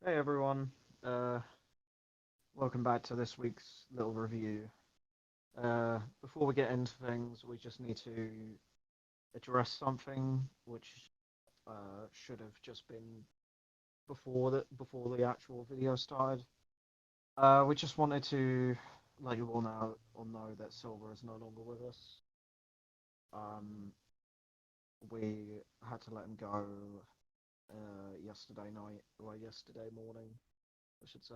Hey everyone, uh, welcome back to this week's little review. Before we get into things, we just need to address something which should have just been before the actual video started. We just wanted to let you all know that Silver is no longer with us. Um, we had to let him go yesterday night, or yesterday morning, I should say.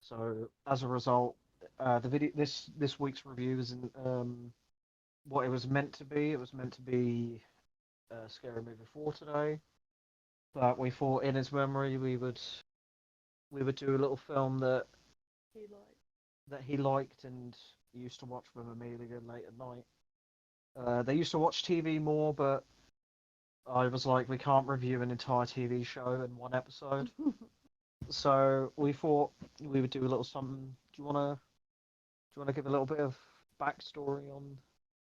So as a result, the video this week's review isn't what it was meant to be. It was meant to be a scary movie for today, but we thought in his memory we would do a little film He like that he liked and used to watch with Amelia late at night. They used to watch TV more, but I was like, we can't review an entire TV show in one episode. So we thought we would do a little something. Do you wanna give a little bit of backstory on?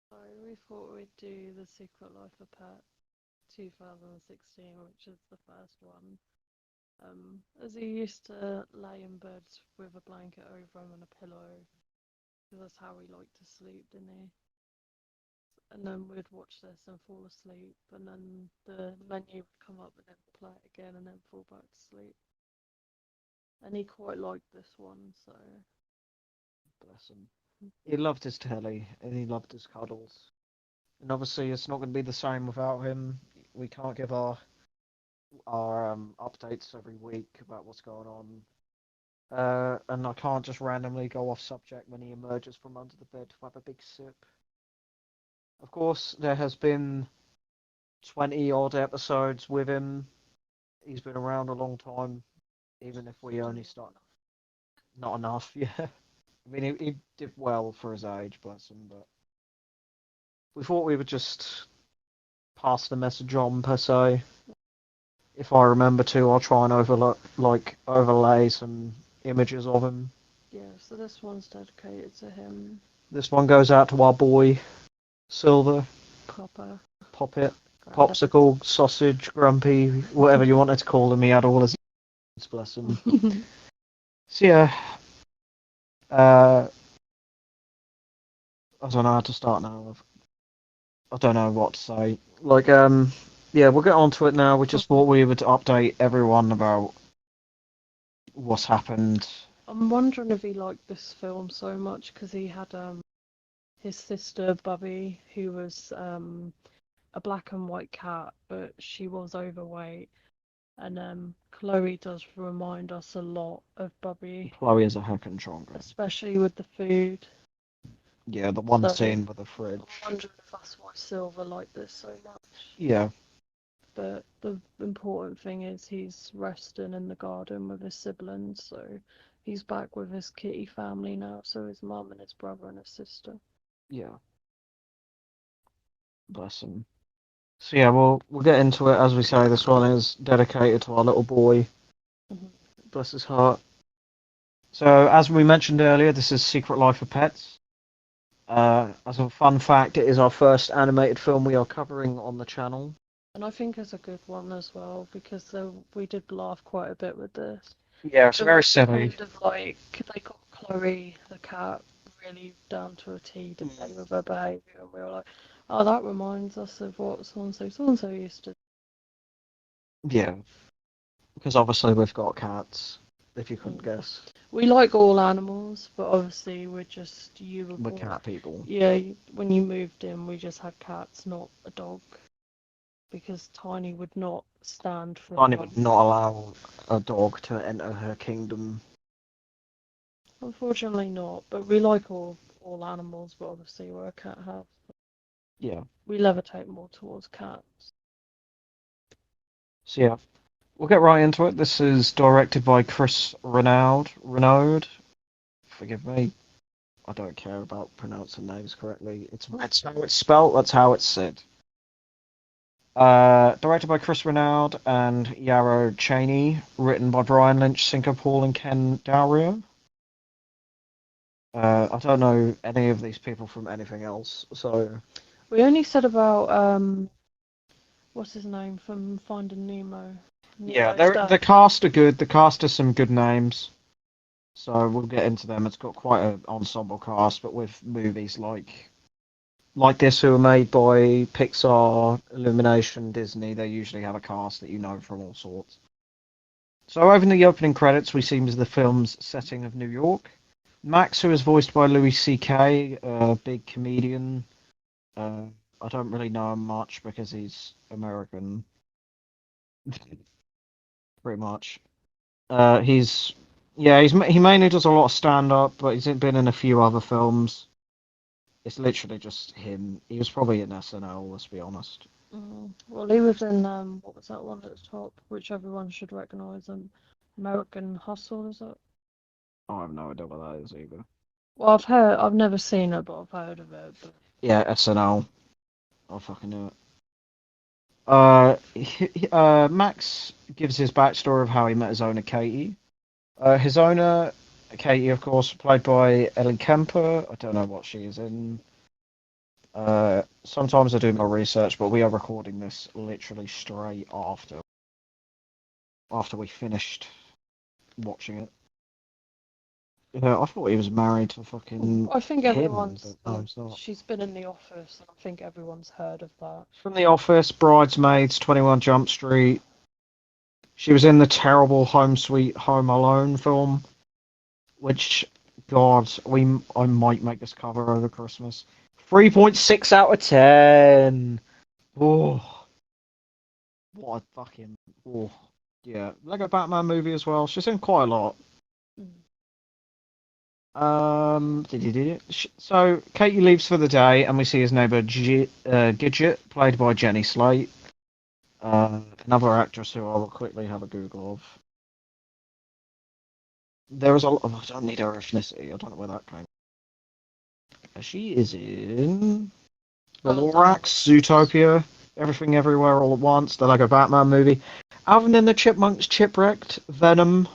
so we thought we'd do The Secret Life of Pet 2016, which is the first one. As he used to lay in bed with a blanket over him and a pillow, because that's how he liked to sleep, didn't he? And then we'd watch this and fall asleep, and then the menu would come up and then play it again and then fall back to sleep. And he quite liked this one, so Bless him. He loved his telly and he loved his cuddles. And obviously, it's not going to be the same without him. We can't give our updates every week about what's going on. And I can't just randomly go off subject when he emerges from under the bed to have a big sip. Of course, there has been 20 odd episodes with him. He's been around a long time, even if we only start. Not enough, yeah. I mean, he did well for his age, bless him, but we thought we would just pass the message on per se. If I remember to, I'll try and overlay some images of him. yeah, so this one's dedicated to him This one goes out to our boy Silver, proper. Poppet, Granddad. Popsicle, Sausage, Grumpy, whatever you wanted to call him. He had all his needs, bless him. So yeah, uh, I don't know how to start now. I don't know what to say. Yeah, we'll get on to it now. We just thought we would update everyone about what's happened. I'm wondering if he liked this film so much because he had his sister Bubby, who was a black and white cat, but she was overweight. And Chloe does remind us a lot of Bubby, Chloe is a heck and stronger. especially with the food. Yeah, the one So scene with the I'm fridge. wondering if that's why Silver liked this so much. Yeah, But the important thing is he's resting in the garden with his siblings, so he's back with his kitty family now, so his mum and his brother and his sister. yeah, bless him. So yeah, we'll get into it. As we say, this one is dedicated to our little boy. Mhm. Bless his heart. So as we mentioned earlier, this is Secret Life of Pets. As a fun fact, it is our first animated film we are covering on the channel. And I think it's a good one as well because we did laugh quite a bit with this. Yeah, it's It very was silly. kind of like they got Chloe the cat really down to a T, didn't they, with her behaviour, and we were like, oh, that reminds us of what so and so used to. Yeah, because obviously we've got cats. If you couldn't Mm. guess, We like all animals, but obviously we're just you were we're born. cat people. Yeah, when you moved in, we just had cats, not a dog, because Tiny would not stand for a Tiny dog. would not allow a dog to enter her kingdom. Unfortunately, not. But we like all animals, but obviously we're a cat house. Yeah. We levitate more towards cats. So yeah, we'll get right into it. This is directed by Chris Renaud. Renaud. Forgive me. I don't care about pronouncing names correctly. It's how it's spelt. That's how it's said. Directed by Chris Renaud and Yarrow Cheney. Written by Brian Lynch, Cinco Paul, and Ken Daurio. I don't know any of these people from anything else, so We only said about what's his name from Finding Nemo? Yeah, Nemo's the dad. cast are good. The cast has some good names, so we'll get into them. It's got quite an ensemble cast, but with movies like this who are made by Pixar, Illumination, Disney, they usually have a cast that you know from all sorts. So over in the opening credits, we see the film's setting of New York. Max, who is voiced by Louis C.K., a big comedian. Uh, I don't really know him much because he's American, pretty much. He's yeah, he mainly does a lot of stand up, but he's been in a few other films. It's literally just him. He was probably in SNL, let's be honest. Well, he was in what was that one at the top, which everyone should recognise? American Hustle, is it? I have no idea what that is either. Well, I've never seen it, but I've heard of it. But Yeah, SNL. I fucking knew it. Max gives his backstory of how he met his owner Katie. His owner Katie, of course, played by Ellie Kemper. I don't know what she is in. Sometimes I do my research, but we are recording this literally straight after we finished watching it. Yeah, I thought he was married to fucking I think him, but everyone's no, he's not. she's been in The Office, and I think everyone's heard of that. From The Office, Bridesmaids, 21 Jump Street. She was in the terrible Home Sweet Home Alone film, which, God, I might make this cover over Christmas. 3.6 out of 10. Oh, what a fucking. Oh, yeah. Lego Batman movie as well. She's in quite a lot. Mm. So Katie leaves for the day, and we see his neighbour Gidget, played by Jenny Slate, another actress who I will quickly have a Google of. There is a lot of. I don't need her ethnicity. I don't know where that came. She is in The Oh, Lorax, Zootopia, Everything Everywhere All at Once, the Lego Batman movie, Alvin and the Chipmunks, Chipwrecked, Venom.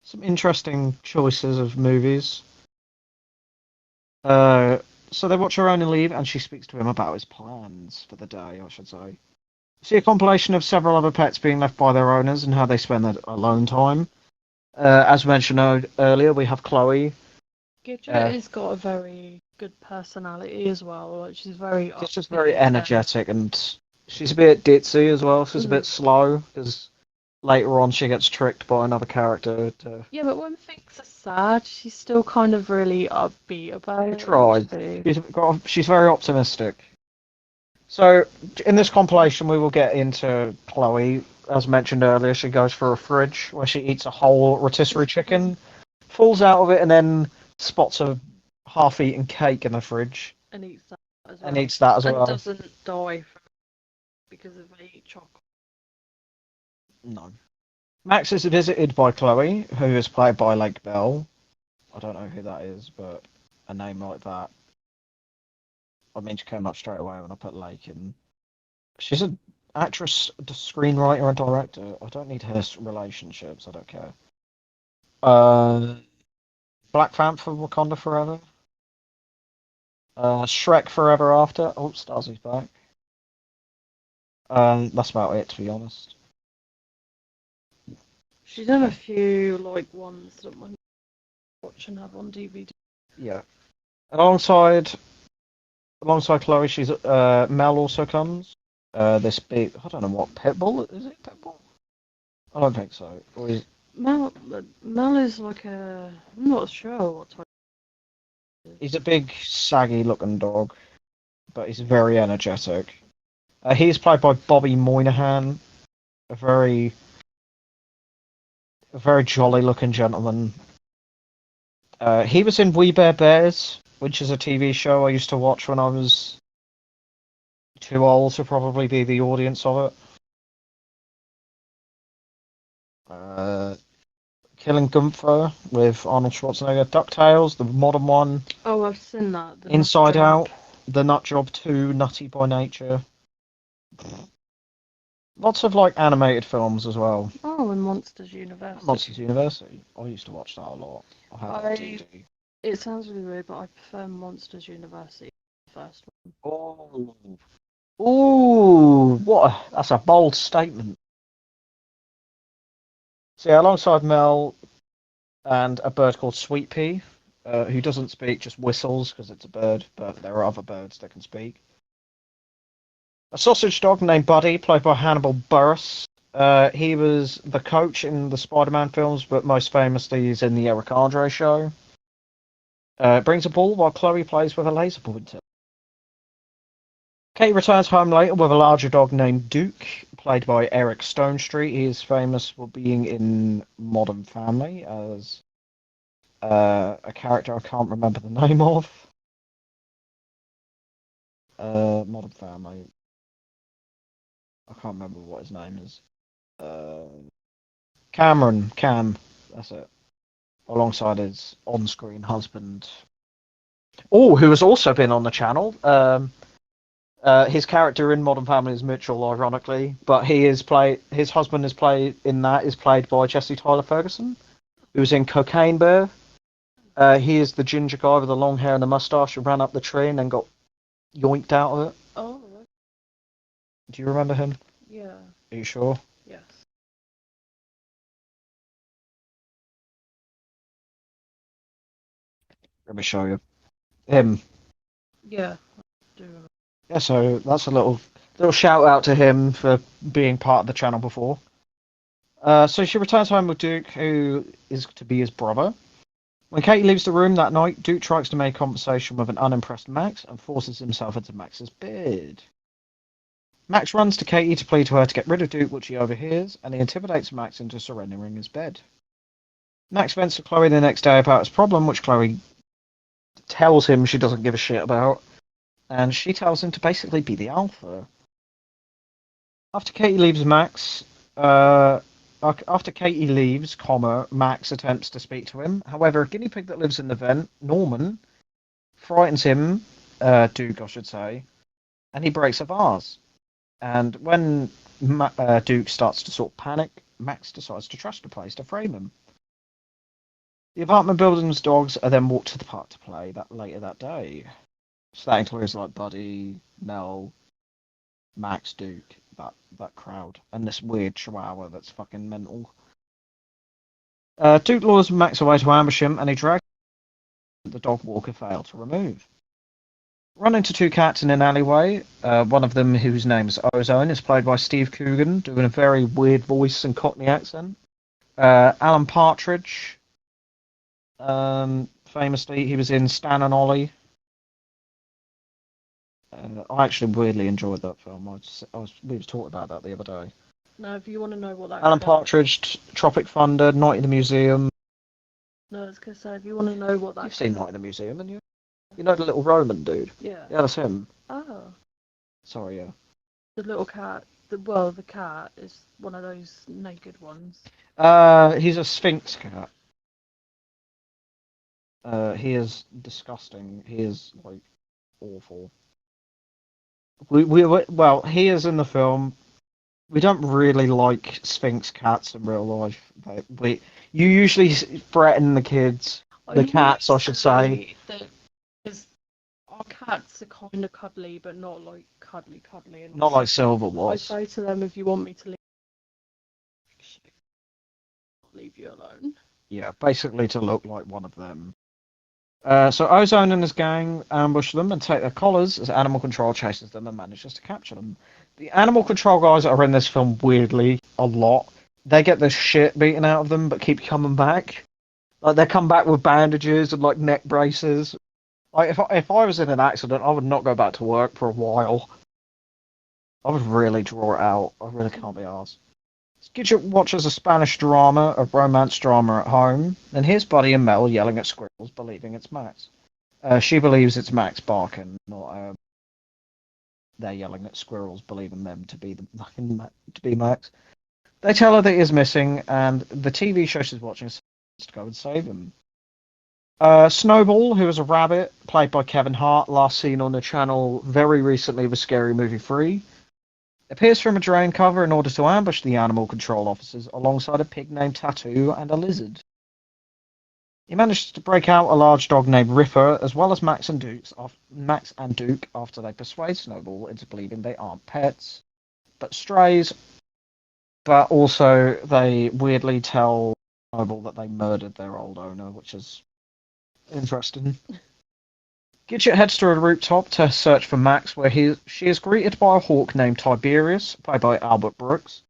Some interesting choices of movies. Uh, so they watch her own and leave, and she speaks to him about his plans for the day, I should say. See a compilation of several other pets being left by their owners and how they spend their alone time. As mentioned earlier, we have Chloe. Gidget Uh, has got a very good personality as well. Like she's very she's just very upbeat and energetic, and she's a bit ditzy as well. She's a mm. bit slow because later on she gets tricked by another character. Yeah, but when things are sad, she's still kind of really upbeat about She it, which tries. they She's very optimistic. So in this compilation, we will get into Chloe. As mentioned earlier, she goes for a fridge where she eats a whole rotisserie chicken, falls out of it, and then spots a half-eaten cake in the fridge and eats that as and well, eats that as and well. doesn't die because of they eat chocolate. No. Max is visited by Chloe, who is played by Lake Bell. I don't know who that is, but a name like that. I mean, she came up straight away when I put Lake in. She's an actress, a screenwriter, and director. I don't need her relationships. I don't care. Uh, Black Panther, Wakanda Forever. Shrek Forever After. Oh, Starsky's back. That's about it, to be honest. She's done a few like ones that I watch and have on DVD. Yeah. Alongside Chloe, she's Mel also comes. This big, I don't know what Pitbull is it? Pitbull? I don't think so. Or is, Mel, Mel is like a. I'm not sure what type. he's a big, saggy looking dog, but he's very energetic. He's played by Bobby Moynihan, a very jolly looking gentleman. He was in We Bare Bears, which is a TV show I used to watch when I was too old to probably be the audience of it. Uh, Killing Gunther with Arnold Schwarzenegger, DuckTales, the modern one, Oh, I've seen that. The Nut Inside Job. Out, The Nut Job 2, Nutty by Nature. Lots of like animated films as well. Oh, and Monsters University. Monsters University. I used to watch that a lot. I had that on I. DVD. It sounds really weird, but I prefer Monsters University, the first one. Oh, Ooh, that's a bold statement. So yeah, alongside Mel and a bird called Sweet Pea, who doesn't speak, just whistles because it's a bird, but there are other birds that can speak. A sausage dog named Buddy, played by Hannibal Buress. He was the coach in the Spider-Man films, but most famously he's in the Eric Andre show. Brings a ball while Chloe plays with a laser pointer. Kate returns home later with a larger dog named Duke, played by Eric Stonestreet. He is famous for being in Modern Family as a character I can't remember the name of. Modern Family. I can't remember what his name is. Uh, Cam. That's it. Alongside his on-screen husband. Oh, who has also been on the channel. His character in Modern Family is Mitchell, ironically, but his husband is played by Jesse Tyler Ferguson, who was in Cocaine Bear. He is the ginger guy with the long hair and the mustache who ran up the tree and then got yoinked out of it. Oh, Do you remember him? yeah. Are you sure? Yes. Let me show you him. Yeah. I do remember. Yeah, so that's a little shout out to him for being part of the channel before. So she returns home with Duke, who is to be his brother. When Kate leaves the room that night, Duke tries to make conversation with an unimpressed Max and forces himself into Max's bed. Max runs to Katie to plead to her to get rid of Duke, which he overhears, and he intimidates Max into surrendering his bed. Max vents to Chloe the next day about his problem, which Chloe tells him she doesn't give a shit about, and she tells him to basically be the alpha. After Katie leaves Max, uh, After Katie leaves, Max attempts to speak to him. However, a guinea pig that lives in the vent, Norman, frightens him, Duke, I should say, and he breaks a vase. And when Duke starts to sort of panic, Max decides to trash the place to frame him. The apartment building's dogs are then walked to the park to play later that day. So that includes like Buddy, Mel, Max, Duke, that crowd, and this weird chihuahua that's fucking mental. Duke lures Max away to ambush him, and he drags the dog Walker failed to remove. Run into two cats in an alleyway. One of them, whose name is Ozone, is played by Steve Coogan, doing a very weird voice and Cockney accent. Alan Partridge, famously, he was in Stan and Ollie. I actually weirdly enjoyed that film. We were talking about that the other day. Now, if you want to know what that Alan cat... Partridge, Tropic Thunder, Night in the Museum. No, I was going to say, if you want to know what that You've seen Night in the Museum, haven't you? You know the little Roman dude? Yeah. Yeah, that's him. Oh. Sorry, yeah. The little cat, the cat is one of those naked ones. He's a Sphinx cat. He is disgusting. He is like awful. Well, he is in the film. We don't really like Sphinx cats in real life. You usually threaten the kids, the cats, I should say. Because our cats are kind of cuddly, but not like cuddly. And Not like Silver I was. say to them, if you want me to leave you alone. Yeah, basically to look like one of them. So Ozone and his gang ambush them and take their collars as Animal Control chases them and manages to capture them. The Animal Control guys are in this film weirdly a lot. They get the shit beaten out of them, but keep coming back. Like they come back with bandages and like neck braces. Like if I was in an accident, I would not go back to work for a while. I would really draw it out. I really can't be arsed. Skidget watches a Spanish drama, a romance drama at home, and here's Buddy and Mel yelling at squirrels, believing it's Max. She believes it's Max barking, not they're yelling at squirrels, believing them to be to be Max. They tell her that he is missing, and the TV show she's watching is to go and save him. Snowball, who is a rabbit, played by Kevin Hart, last seen on the channel very recently with Scary Movie 3, appears from a drain cover in order to ambush the animal control officers alongside a pig named Tattoo and a lizard. He manages to break out a large dog named Ripper, as well as Max and Duke, after they persuade Snowball into believing they aren't pets, but strays. But also, they weirdly tell Snowball that they murdered their old owner, which is interesting. Gidget heads to a rooftop to search for Max, where she is greeted by a hawk named Tiberius, played by Albert Brooks.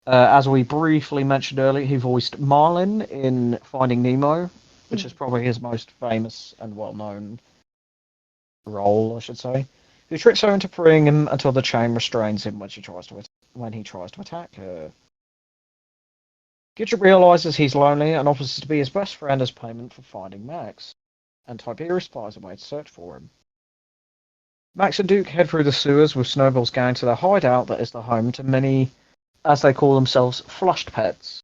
As we briefly mentioned earlier, he voiced Marlin in Finding Nemo, which is probably his most famous and well-known role, I should say. Who tricks her into freeing him until the chain restrains him when he tries to attack her. Gidget realizes he's lonely and offers to be his best friend as payment for finding Max, and Tiberius flies away to search for him. Max and Duke head through the sewers with Snowball's gang to their hideout that is the home to many, as they call themselves, flushed pets.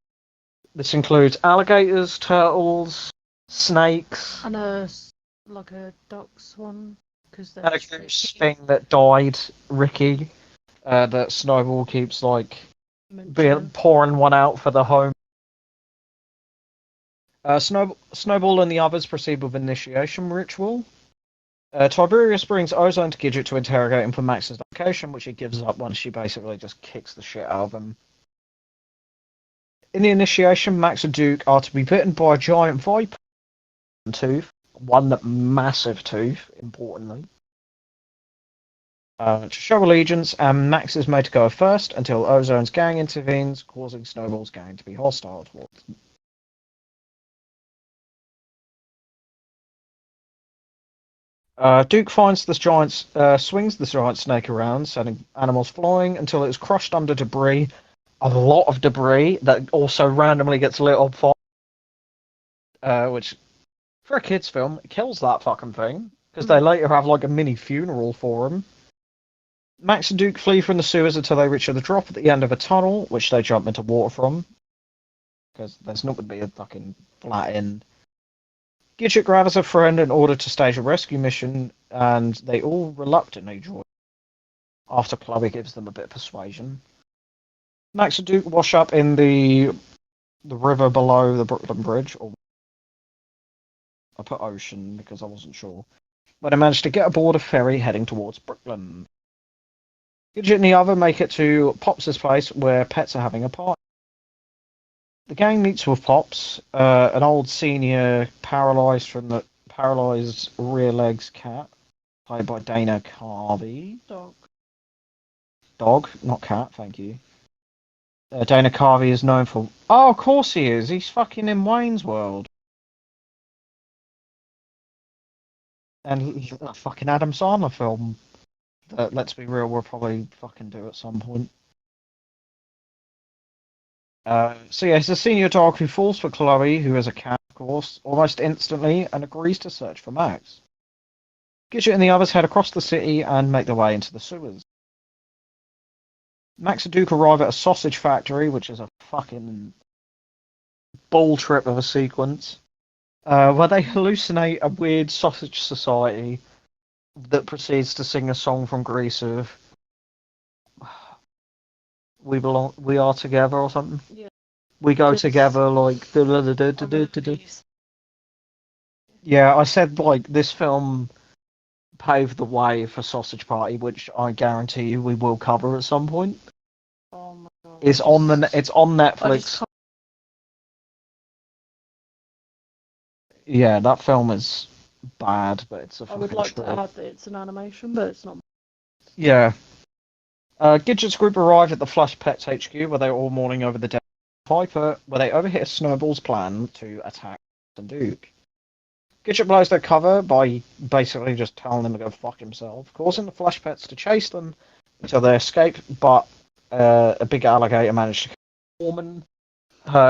This includes alligators, turtles, snakes, And like a duck swan, because and a goose thing that died, Ricky, that Snowball keeps pouring one out for the home. Snowball and the others proceed with initiation ritual. Tiberius brings Ozone to Gidget to interrogate him for Max's location, which he gives up once she basically just kicks the shit out of him. In the initiation, Max and Duke are to be bitten by a giant viper tooth, one massive tooth, importantly, to show allegiance, and Max is made to go first until Ozone's gang intervenes, causing Snowball's gang to be hostile towards them. Duke finds the giant, swings the giant snake around, sending animals flying until it is crushed under debris. A lot of debris that also randomly gets lit on fire, which, for a kids' film, kills that fucking thing, because they later have like a mini funeral for him. Max and Duke flee from the sewers until they reach the drop at the end of a tunnel, which they jump into water from, because there's not going to be a fucking flat end. Gidget grabs a friend in order to stage a rescue mission, and they all reluctantly join after Chloe gives them a bit of persuasion. Max and Duke wash up in the river below the Brooklyn Bridge, or I put ocean because I wasn't sure, where they manage to get aboard a ferry heading towards Brooklyn. Gidget and the other make it to Pops' place where pets are having a party. The gang meets with Pops, an old senior paralysed rear legs cat, played by Dana Carvey. Dog, not cat, thank you. Dana Carvey is known for... Oh, of course he is. He's fucking in Wayne's World. And he's a fucking Adam Sandler film that, let's be real, we'll probably fucking do at some point. So yeah, he's a senior dog who falls for Chloe, who is a cat, of course, almost instantly, and agrees to search for Max. Gidget and the others head across the city and make their way into the sewers. Max and Duke arrive at a sausage factory, which is a fucking bull trip of a sequence, where they hallucinate a weird sausage society that proceeds to sing a song from Greece of we are together or something. Yeah. We go together like. Yeah, I said like this film paved the way for Sausage Party, which I guarantee you we will cover at some point. Oh my god. It's on Netflix. Yeah, that film is bad, but it's a fucking I would like trip. to add that it's an animation, but it's not. Yeah. Gidget's group arrive at the Flush Pets HQ, where they're all mourning over the death of Piper, where they overhear Snowball's plan to attack and Duke. Gidget blows their cover by basically just telling them to go fuck himself, causing the Flush Pets to chase them until they escape, but a big alligator managed to kill a woman,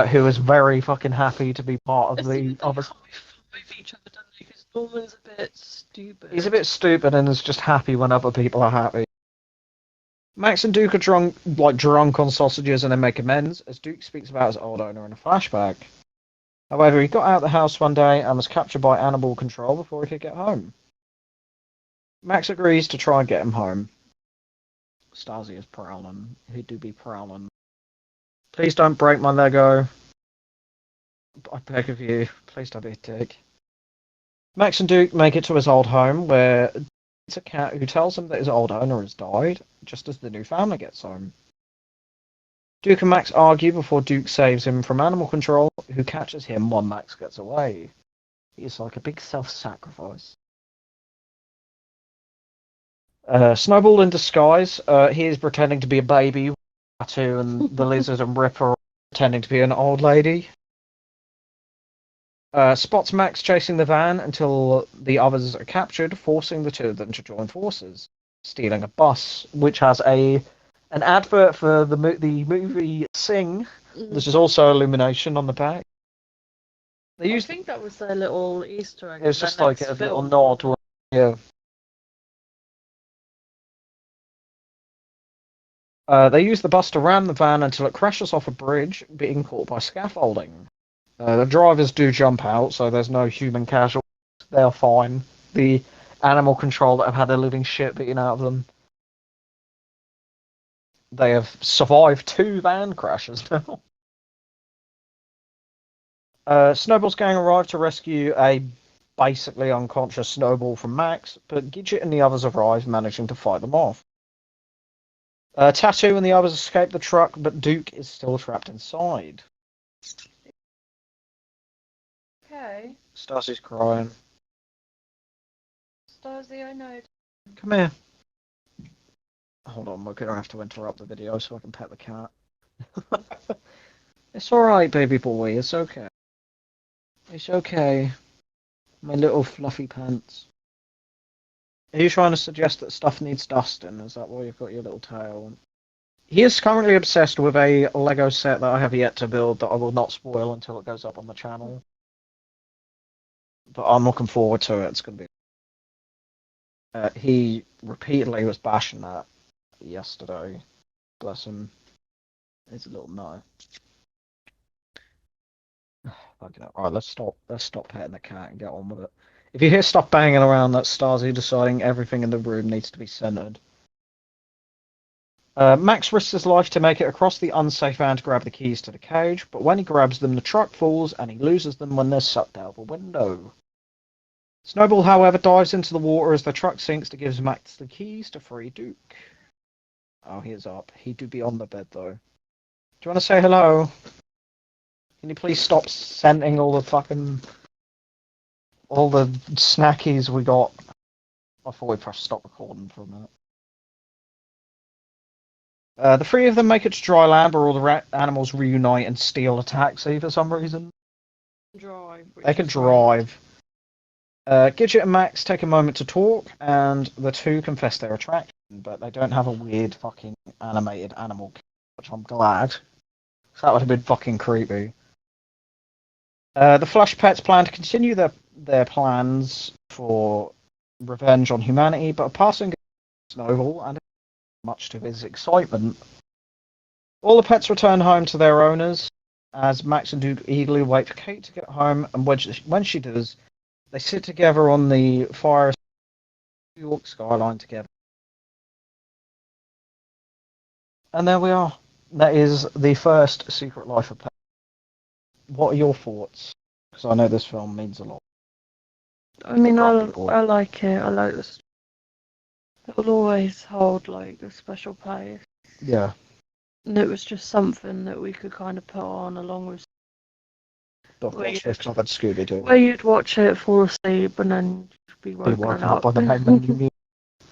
who is very fucking happy to be part of the other. With each other, don't they? Because Norman's a bit stupid. He's a bit stupid and is just happy when other people are happy. Max and Duke are drunk on sausages and they make amends, as Duke speaks about his old owner in a flashback. However, he got out of the house one day and was captured by animal control before he could get home. Max agrees to try and get him home. Stasi is prowling. He do be prowling. Please don't break my Lego. I beg of you, please don't be a dick. Max and Duke make it to his old home, where it's a cat who tells him that his old owner has died, just as the new family gets home. Duke and Max argue before Duke saves him from animal control, who catches him while Max gets away. He's like a big self-sacrifice. Snowball in disguise. He is pretending to be a baby. Tattoo and the Lizard and Ripper pretending to be an old lady. Spots Max chasing the van until the others are captured, forcing the two of them to join forces, stealing a bus, which has an advert for the movie Sing. This is also Illumination on the back. I think that was their little Easter egg. It was for their just like next a little film. nod. Yeah. They use the bus to ram the van until it crashes off a bridge, being caught by scaffolding. The drivers do jump out, so there's no human casualties. They're fine. The animal control that have had the living shit beaten out of them. They have survived 2 van crashes now. Snowball's gang arrive to rescue a basically unconscious Snowball from Max, but Gidget and the others arrive, managing to fight them off. Tattoo and the others escape the truck, but Duke is still trapped inside. Okay. Stacy's crying. Starzy, I know. Come here. Hold on, we're gonna have to interrupt the video so I can pet the cat. It's alright, baby boy, it's okay. It's okay. My little fluffy pants. Are you trying to suggest that stuff needs dusting? Is that why you've got your little tail? He is currently obsessed with a Lego set that I have yet to build that I will not spoil until it goes up on the channel. But I'm looking forward to it. It's going to be. He repeatedly was bashing that yesterday. Bless him. He's a little nut. Fucking hell. Right, let's stop. Let's stop petting the cat and get on with it. If you hear stuff banging around, that's Starzy deciding everything in the room needs to be centered. Max risks his life to make it across the unsafe van to grab the keys to the cage, but when he grabs them, the truck falls and he loses them when they're sucked out the window. Snowball, however, dives into the water as the truck sinks to give Max the keys to free Duke. Oh, he is up. He do be on the bed, though. Do you want to say hello? Can you please stop sending all the snackies we got? I thought we pressed stop recording for a minute. The 3 of them make it to dry land where all the animals reunite and steal a taxi for some reason. Drive. They can drive. Gidget and Max take a moment to talk, and the 2 confess their attraction, but they don't have a weird fucking animated animal, which I'm glad. That would have been fucking creepy. The Flush Pets plan to continue their plans for revenge on humanity, but a passing Snowball, and much to his excitement. All the pets return home to their owners, as Max and Duke eagerly wait for Kate to get home, and when she does, they sit together on the fire New York skyline together. And there we are. That is the first Secret Life of Pets. What are your thoughts? Because I know this film means a lot. I mean, I like it. I like this. It will always hold like a special place. Yeah. And it was just something that we could kind of put on along with Where you'd watch it, fall asleep, and then be woken up by the main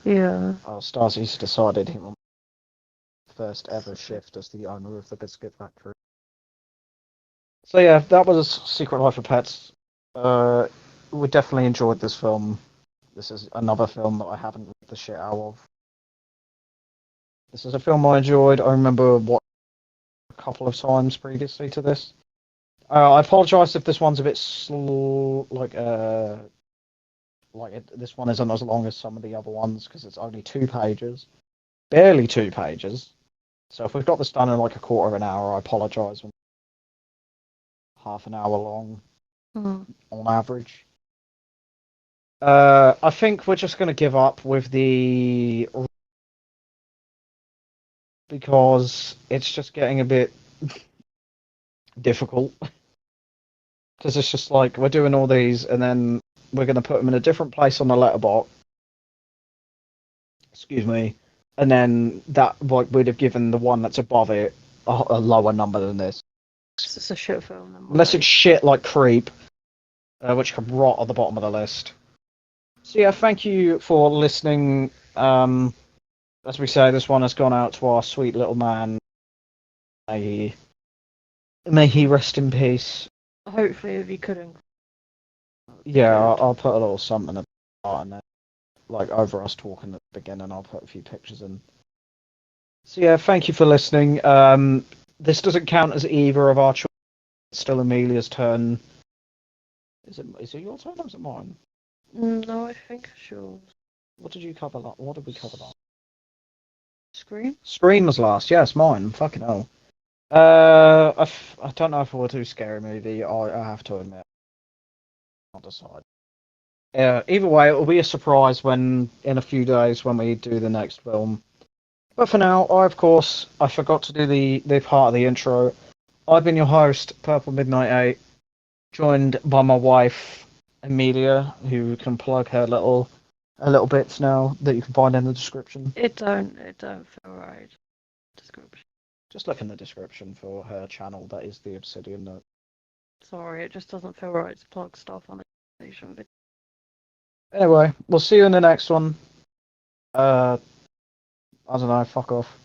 Yeah. Stacy's decided he wants the first ever shift as the owner of the biscuit factory. So yeah, that was Secret Life of Pets. We definitely enjoyed this film. This is another film that I haven't read the shit out of. This is a film I enjoyed. I remember watching a couple of times previously to this. I apologise if this one's a bit slow, this one isn't as long as some of the other ones because it's only 2 pages, barely 2 pages. So if we've got this done in like a quarter of an hour, I apologise. Half an hour long on average. I think we're just going to give up with the because it's just getting a bit difficult. Because it's just like we're doing all these, and then we're going to put them in a different place on the letterbox. Excuse me. And then that like we'd have given the one that's above it a lower number than this. It's a shit film. Then Unless it's shit like Creep, which can rot at the bottom of the list. So yeah, thank you for listening. As we say, this one has gone out to our sweet little man. May he rest in peace. Hopefully, if you couldn't. Yeah, I'll put a little something at the start and then, like over us talking at the beginning, I'll put a few pictures in. So yeah, thank you for listening. This doesn't count as either of our choices. It's still Amelia's turn. Is it your turn or is it mine? No, I think sure. What did you cover? What did we cover last? Scream. Scream was last. Yes, mine. Fucking hell. I don't know if I will do Scary Movie. I have to admit. I'll decide. Either way, it will be a surprise when in a few days when we do the next film. But for now, I forgot to do the part of the intro. I've been your host, Purple Midnight 8, joined by my wife, Amelia, who can plug her little bits now that you can find in the description. It don't feel right. Description. Just look in the description for her channel. That is the Obsidian Nook. Sorry, it just doesn't feel right to plug stuff on a video. Anyway, we'll see you in the next one. I don't know. Fuck off.